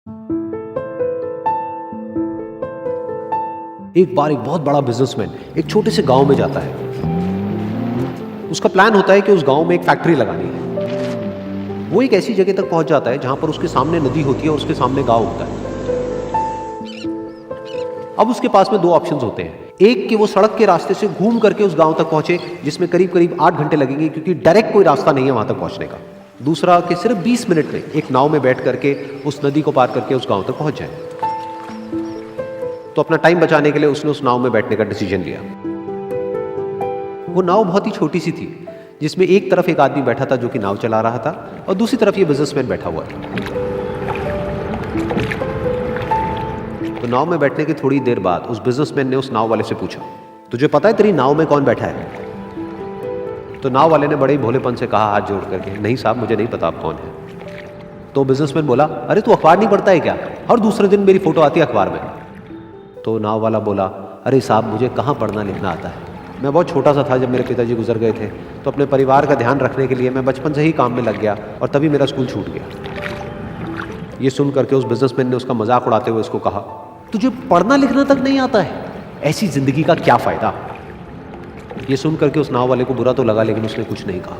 एक बार एक बहुत बड़ा बिजनेसमैन एक छोटे से गांव में जाता है। उसका प्लान होता है कि उस गांव में एक फैक्ट्री लगानी है। वो एक ऐसी जगह तक पहुंच जाता है जहां पर उसके सामने नदी होती है और उसके सामने गांव होता है। अब उसके पास में दो ऑप्शंस होते हैं। एक कि वो सड़क के रास्ते से घूम करके उस गांव तक पहुंचे, जिसमें करीब करीब 8 घंटे लगेंगे, क्योंकि डायरेक्ट कोई रास्ता नहीं है वहां तक पहुंचने का। दूसरा कि सिर्फ 20 मिनट में एक नाव में बैठ करके उस नदी को पार करके उस गांव तक पहुंच जाए। तो अपना टाइम बचाने के लिए उसने उस नाव में बैठने का डिसीजन लिया। वो नाव बहुत ही छोटी सी थी, जिसमें एक तरफ एक आदमी बैठा था जो कि नाव चला रहा था, और दूसरी तरफ ये बिजनेसमैन बैठा हुआ था। तो नाव में बैठने की थोड़ी देर बाद उस बिजनेसमैन ने उस नाव वाले से पूछा, तुझे पता है तेरी नाव में कौन बैठा है? तो नाव वाले ने बड़े ही भोलेपन से कहा हाथ जोड़ करके, नहीं साहब, मुझे नहीं पता आप कौन है। तो बिजनेसमैन बोला, अरे तू अखबार नहीं पढ़ता है क्या? हर दूसरे दिन मेरी फोटो आती है अखबार में। तो नाव वाला बोला, अरे साहब, मुझे कहाँ पढ़ना लिखना आता है। मैं बहुत छोटा सा था जब मेरे पिताजी गुजर गए थे, तो अपने परिवार का ध्यान रखने के लिए मैं बचपन से ही काम में लग गया और तभी मेरा स्कूल छूट गया। ये सुन करके उस बिजनेसमैन ने उसका मजाक उड़ाते हुए उसको कहा, तुझे पढ़ना लिखना तक नहीं आता है, ऐसी जिंदगी का क्या फायदा? ये सुन करके उस नाव वाले को बुरा तो लगा, लेकिन उसने कुछ नहीं कहा।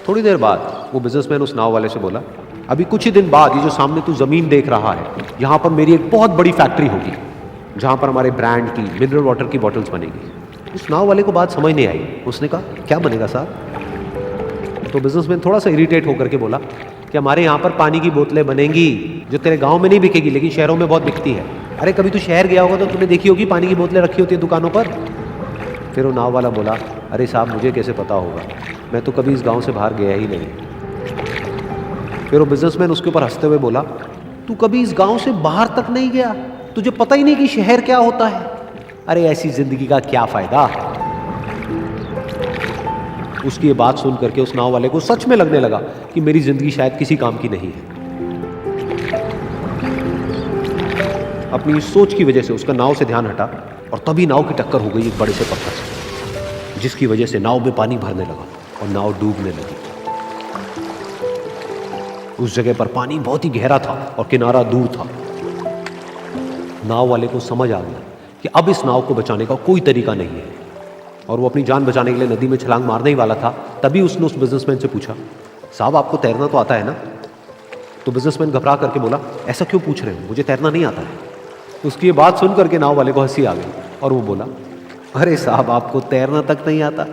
थोड़ी देर बाद वो बिजनेसमैन उस नाव वाले से बोला, अभी कुछ ही दिन बाद ये जो सामने तू जमीन देख रहा है, यहाँ पर मेरी एक बहुत बड़ी फैक्ट्री होगी, जहाँ पर हमारे ब्रांड की मिनरल वाटर की बॉटल्स बनेगी। उस नाव वाले को बात समझ नहीं आई। उसने कहा, क्या बनेगा साहब? तो बिजनेसमैन थोड़ा सा इरिटेट होकर के बोला कि हमारे यहाँ पर पानी की बोतलें बनेंगी, जो तेरे गाँव में नहीं बिकेगी लेकिन शहरों में बहुत बिकती है। अरे कभी तू शहर गया होगा तो तूने देखी होगी पानी की बोतलें रखी होती है दुकानों पर। फिर वो नाव वाला बोला, अरे साहब, मुझे कैसे पता होगा, मैं तो कभी इस गाँव से बाहर गया ही नहीं। फिर वो बिजनेसमैन उसके ऊपर हंसते हुए बोला, तू कभी इस गांव से बाहर तक नहीं गया, तुझे पता ही नहीं कि शहर क्या होता है? अरे ऐसी जिंदगी का क्या फायदा? उसकी ये बात सुन करके उस नाव वाले को सच में लगने लगा कि मेरी जिंदगी शायद किसी काम की नहीं है। अपनी इस सोच की वजह से उसका नाव से ध्यान हटा और तभी नाव की टक्कर हो गई एक बड़े से पत्थर से, जिसकी वजह से नाव में पानी भरने लगा और नाव डूबने लगी। उस जगह पर पानी बहुत ही गहरा था और किनारा दूर था। नाव वाले को समझ आ गया कि अब इस नाव को बचाने का कोई तरीका नहीं है, और वो अपनी जान बचाने के लिए नदी में छलांग मारने ही वाला था। तभी उसने उस बिजनेसमैन से पूछा, साहब, आपको तैरना तो आता है ना? तो बिजनेसमैन घबरा करके बोला, ऐसा क्यों पूछ रहे हो, मुझे तैरना नहीं आता है। उसकी ये बात सुन करके नाव वाले को हंसी आ गई और वो बोला, अरे साहब, आपको तैरना तक नहीं आता,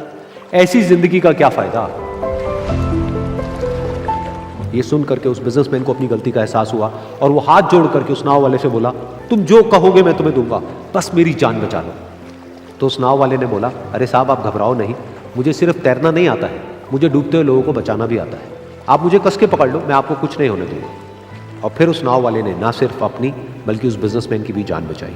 ऐसी जिंदगी का क्या फायदा? ये सुन करके उस बिजनेसमैन को अपनी गलती का एहसास हुआ और वो हाथ जोड़ करके उस नाव वाले से बोला, तुम जो कहोगे मैं तुम्हें दूंगा, बस मेरी जान बचा लो। तो उस नाव वाले ने बोला, अरे साहब, आप घबराओ नहीं, मुझे सिर्फ तैरना नहीं आता है, मुझे डूबते हुए लोगों को बचाना भी आता है। आप मुझे कस के पकड़ लो, मैं आपको कुछ नहीं होने दूंगा। और फिर उस नाव वाले ने ना सिर्फ अपनी बल्कि उस बिजनेसमैन की भी जान बचाई।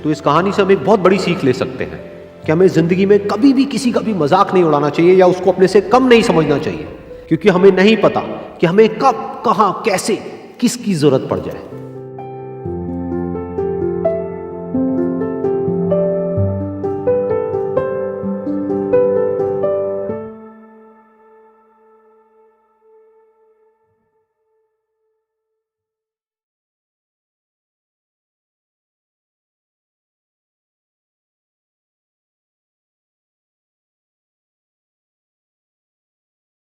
तो इस कहानी से हम एक बहुत बड़ी सीख ले सकते हैं कि हमें जिंदगी में कभी भी किसी का भी मजाक नहीं उड़ाना चाहिए या उसको अपने से कम नहीं समझना चाहिए, क्योंकि हमें नहीं पता कि हमें कब, कहां, कैसे, किसकी जरूरत पड़ जाए।